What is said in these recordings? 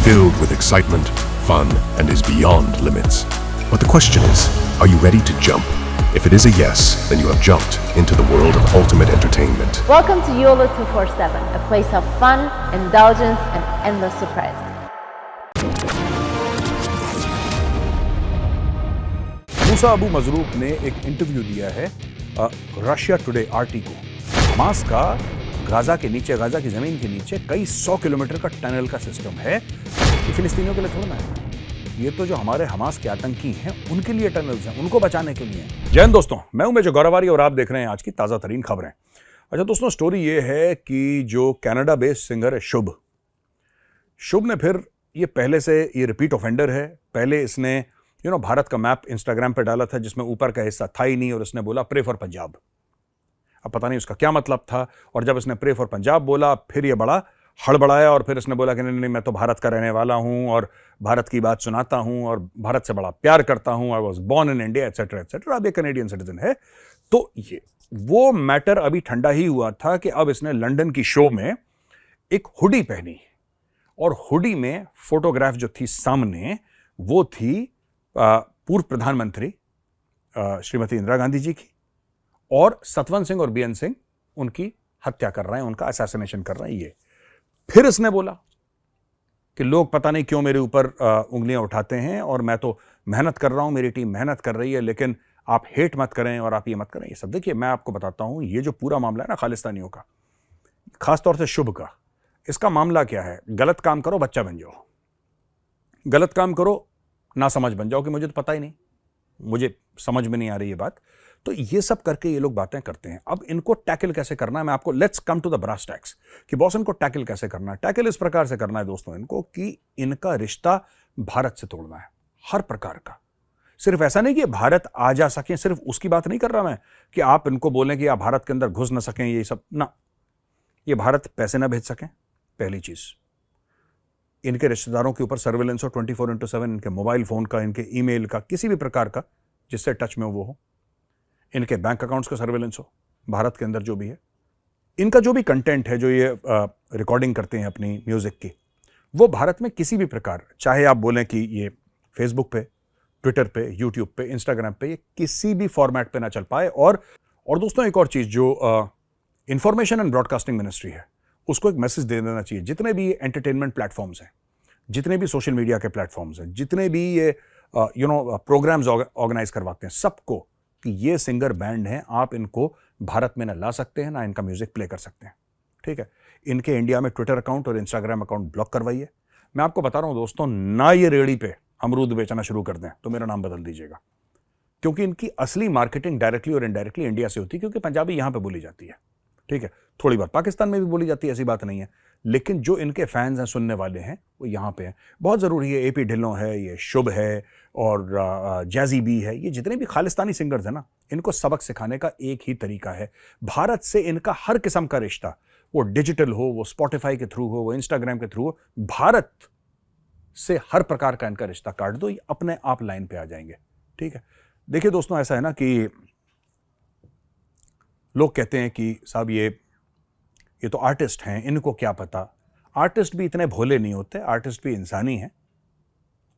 filled with excitement, fun, and is beyond limits. But the question is, are you ready to jump? If it is a yes, then you have jumped into the world of ultimate entertainment. Welcome to YOLO 247, a place of fun, indulgence, and endless surprises. मूसा अबू मजरूक ने एक interview दिया है Russia today RT को। Hamas का Gaza की जमीन के नीचे कई 100 किलोमीटर का टनल का सिस्टम है। ये फिलिस्तीनियों के लिए थोड़ा ना है, ये तो जो हमारे हमास के आतंकी हैं उनके लिए टनल्स हैं, उनको बचाने के लिए। जय हिंद दोस्तों, मैं हूं मेजर गौरवारी और आप देख रहे हैं आज की ताजा तरीन खबरें। अच्छा दोस्तों, स्टोरी ये है कि जो कनाडा बेस्ड सिंगर है शुभ ने फिर ये पहले से ये रिपीट ऑफेंडर है। पहले इसने भारत का मैप इंस्टाग्राम पे डाला था जिसमें ऊपर का हिस्सा था ही नहीं और इसने बोला प्रे फॉर पंजाब। अब पता नहीं उसका क्या मतलब था, और जब इसने प्रे फॉर पंजाब बोला फिर ये बड़ा हड़बड़ाया और फिर इसने बोला कि नहीं मैं तो भारत का रहने वाला हूं और भारत की बात सुनाता हूं और भारत से बड़ा प्यार करता हूं, I was born in India etcetera etcetera. अब ये कनेडियन सिटीजन है। तो ये वो मैटर अभी ठंडा ही हुआ था कि अब इसने लंदन की शो में एक हुडी पहनी और हुडी में फोटोग्राफ जो थी सामने वो थी पूर्व प्रधानमंत्री श्रीमती इंदिरा गांधी जी की, और सतवंत सिंह और बीएन सिंह उनकी हत्या कर रहे हैं, उनका असैसिनेशन कर रहे हैं। ये फिर इसने बोला कि लोग पता नहीं क्यों मेरे ऊपर उंगलियां उठाते हैं और मैं तो मेहनत कर रहा हूं, मेरी टीम मेहनत कर रही है, लेकिन आप हेट मत करें और आप ये मत करें। ये सब देखिए, मैं आपको बताता हूं, ये जो पूरा मामला है ना खालिस्तानियों का, खासतौर से शुभ का, इसका मामला क्या है? गलत काम करो बच्चा बन जाओ, गलत काम करो ना समझ बन जाओ कि मुझे तो पता ही नहीं, मुझे समझ में नहीं आ रही ये बात। तो ये सब करके ये लोग बातें करते हैं। अब इनको टैकल कैसे करना है, मैं आपको let's come to the brass tacks कि बॉस इनको टैकल कैसे करना है। टैकल इस प्रकार से करना है दोस्तों इनको कि इनका रिश्ता भारत से तोड़ना है, हर प्रकार का। सिर्फ ऐसा नहीं कि भारत आ जा सकें, सिर्फ उसकी बात नहीं कर रहा मैं कि आप इनको बोलें कि आप भारत के अंदर घुस ना सकें, ये सब ना, ये भारत पैसे ना भेज सकें, पहली चीज। इनके रिश्तेदारों के ऊपर सर्वेलेंस हो 24/7, इनके मोबाइल फोन का, इनके ईमेल का, किसी भी प्रकार का जिससे टच में वो हो। इनके बैंक अकाउंट्स का सर्वेलेंस हो भारत के अंदर जो भी है। इनका जो भी कंटेंट है, जो ये रिकॉर्डिंग करते हैं अपनी म्यूजिक की, वो भारत में किसी भी प्रकार, चाहे आप बोलें कि ये फेसबुक पे, ट्विटर पे, यूट्यूब पे, इंस्टाग्राम पे, ये किसी भी फॉर्मेट पे ना चल पाए। और दोस्तों एक और चीज, जो इंफॉर्मेशन एंड ब्रॉडकास्टिंग मिनिस्ट्री है, उसको एक मैसेज दे देना चाहिए। जितने भी एंटरटेनमेंट प्लेटफॉर्म्स हैं, जितने भी सोशल मीडिया के प्लेटफॉर्म्स हैं, जितने भी ये प्रोग्राम्स ऑर्गेनाइज करवाते हैं, सबको कि ये सिंगर बैंड हैं, आप इनको भारत में ना ला सकते हैं, ना इनका म्यूजिक प्ले कर सकते हैं। ठीक है, इनके इंडिया में ट्विटर अकाउंट और इंस्टाग्राम अकाउंट ब्लॉक करवाइए। मैं आपको बता रहा हूं दोस्तों, ना ये रेहड़ी पे अमरूद बेचना शुरू कर दें तो मेरा नाम बदल दीजिएगा, क्योंकि इनकी असली मार्केटिंग डायरेक्टली और इनडायरेक्टली इंडिया से होती है, क्योंकि पंजाबी यहां पर बोली जाती है। ठीक है, थोड़ी बार पाकिस्तान में भी बोली जाती है, ऐसी बात नहीं है, लेकिन जो इनके फैंस हैं, सुनने वाले हैं, वो यहाँ पे हैं। बहुत ज़रूरी है, एपी ढिल्लों है, ये शुभ है और जैजी बी है, ये जितने भी खालिस्तानी सिंगर्स हैं ना, इनको सबक सिखाने का एक ही तरीका है। भारत से इनका हर किस्म का रिश्ता, वो डिजिटल हो, वो स्पॉटिफाई के थ्रू हो, वो इंस्टाग्राम के थ्रू हो, भारत से हर प्रकार का इनका रिश्ता काट दो, ये अपने आप लाइन पे आ जाएंगे। ठीक है, देखिए दोस्तों, ऐसा है ना कि लोग कहते हैं कि साहब ये तो आर्टिस्ट हैं, इनको क्या पता। आर्टिस्ट भी इतने भोले नहीं होते, आर्टिस्ट भी इंसानी हैं,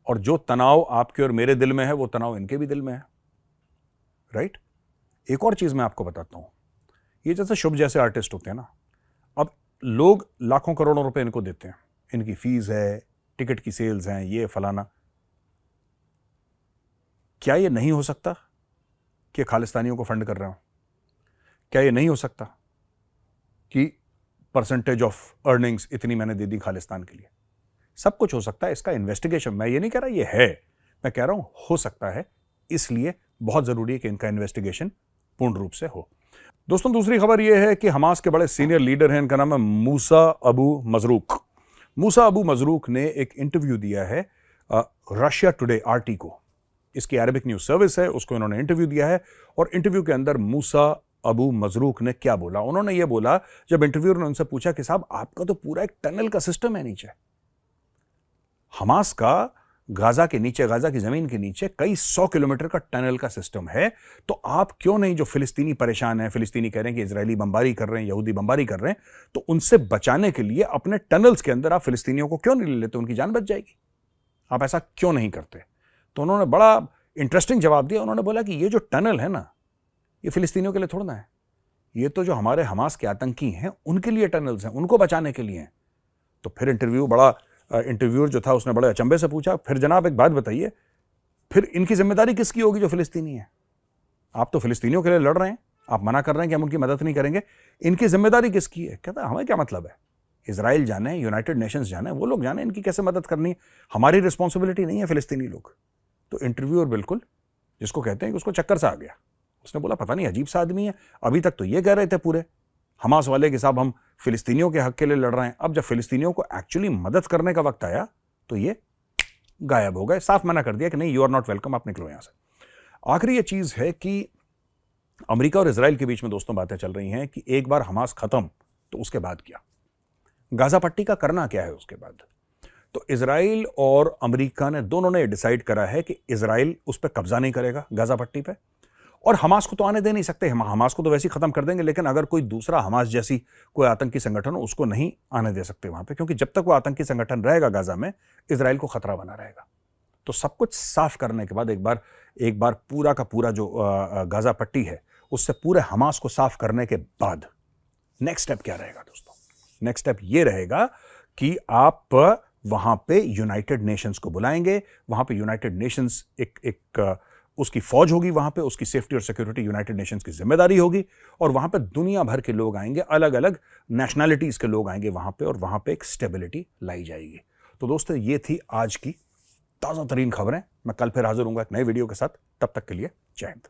और जो तनाव आपके और मेरे दिल में है वो तनाव इनके भी दिल में है। राइट? एक और चीज मैं आपको बताता हूं, ये जैसे शुभ जैसे आर्टिस्ट होते हैं ना, अब लोग लाखों करोड़ों रुपए इनको देते हैं, इनकी फीस है, टिकट की सेल्स हैं, ये फलाना। क्या ये नहीं हो सकता कि खालिस्तानियों को फंड कर रहे हो? क्या ये नहीं हो सकता कि परसेंटेज ऑफ अर्निंग्स इतनी मैंने दे दी खालिस्तान के लिए? सब कुछ हो सकता है, इसका इन्वेस्टिगेशन, मैं ये नहीं कह रहा ये है, मैं कह रहा हूं हो सकता है, इसलिए बहुत जरूरी है कि इनका इन्वेस्टिगेशन पूर्ण रूप से हो। दोस्तों दूसरी खबर यह है कि हमास के बड़े सीनियर लीडर हैं, इनका नाम है मूसा अबू मजरूक। मूसा अबू मजरूक ने एक इंटरव्यू दिया है रशिया टुडे आरटी को, इसकी अरबिक न्यूज सर्विस है, उसको इन्होंने इंटरव्यू दिया है। और इंटरव्यू के अंदर मूसा अबू मजरूक ने क्या बोला? उन्होंने ये बोला, जब इंटरव्यूअर ने उनसे पूछा कि साहब आपका तो पूरा एक टनल का सिस्टम है नीचे, हमास का गाजा के नीचे, गाजा की जमीन के नीचे कई 100 किलोमीटर का टनल का सिस्टम है। तो आप क्यों नहीं, जो फिलिस्तीनी परेशान हैं, फिलिस्तीनी कह रहे हैं कि इजरायली बमबारी कर रहे हैं, यहूदी बमबारी कर रहे हैं, तो उनसे बचाने के लिए अपने टनल्स के अंदर आप फिलिस्तीनियों को क्यों नहीं ले लेते? उनकी जान बच जाएगी। आप ऐसा क्यों नहीं करते? तो उन्होंने बड़ा इंटरेस्टिंग जवाब दिया। उन्होंने बोला कि ये जो टनल है ना, ये फिलिस्तीनियों के लिए थोड़ा ना है, ये तो जो हमारे हमास के आतंकी हैं उनके लिए टनल्स हैं, उनको बचाने के लिए हैं। तो फिर इंटरव्यूअर जो था उसने बड़े अचंभे से पूछा, फिर जनाब एक बात बताइए, फिर इनकी जिम्मेदारी किसकी होगी जो फिलिस्तीनी है? आप तो फिलिस्तीनियों के लिए लड़ रहे हैं, आप मना कर रहे हैं कि हम उनकी मदद नहीं करेंगे, इनकी जिम्मेदारी किसकी है? कहता है हमें क्या मतलब है, इजराइल जाने, यूनाइटेड नेशंस जाने, वो लोग जाने, इनकी कैसे मदद करनी है, हमारी रिस्पॉन्सिबिलिटी नहीं है फिलिस्तीनी लोग। तो इंटरव्यूअर बिल्कुल, जिसको कहते हैं कि उसको चक्कर सा आ गया, उसने बोला पता नहीं अजीब सा आदमी है, अभी तक तो ये कह रहे थे पूरे हमास वाले कि साहब हम फिलिस्तीनियों के हक के लिए लड़ रहे हैं, अब जब फिलिस्तीनियों को एक्चुअली मदद करने का वक्त आया तो ये गायब हो गए, साफ मना कर दिया कि नहीं, यू आर नॉट वेलकम, आप निकलो यहां से। आखिरी ये चीज है कि अमेरिका और इजराइल के बीच में दोस्तों बातें चल रही हैं कि एक बार हमास खत्म तो उसके बाद क्या, गाजा पट्टी का करना क्या है उसके बाद। तो इजराइल और अमेरिका ने दोनों ने डिसाइड करा है कि इजराइल उस पर कब्जा नहीं करेगा गाजा पट्टी पे, और हमास को तो आने दे नहीं सकते, हमास को तो वैसे ही खत्म कर देंगे, लेकिन अगर कोई दूसरा हमास जैसी कोई आतंकी संगठन हो उसको नहीं आने दे सकते वहां पे, क्योंकि जब तक वो आतंकी संगठन रहेगा गाजा में, इजराइल को खतरा बना रहेगा। तो सब कुछ साफ करने के बाद एक बार पूरा का पूरा जो गाजा पट्टी है उससे पूरे हमास को साफ करने के बाद नेक्स्ट स्टेप क्या रहेगा दोस्तों? नेक्स्ट स्टेप ये रहेगा कि आप वहां पे यूनाइटेड नेशंस को बुलाएंगे, वहां पे यूनाइटेड नेशंस एक उसकी फौज होगी, वहां पे उसकी सेफ्टी और सिक्योरिटी यूनाइटेड नेशंस की जिम्मेदारी होगी, और वहां पे दुनिया भर के लोग आएंगे, अलग अलग नेशनैलिटीज के लोग आएंगे वहां पे, और वहां पे एक स्टेबिलिटी लाई जाएगी। तो दोस्तों ये थी आज की ताजा तरीन खबरें। मैं कल फिर हाजिर होऊंगा एक नए वीडियो के साथ, तब तक के लिए जय हिंद।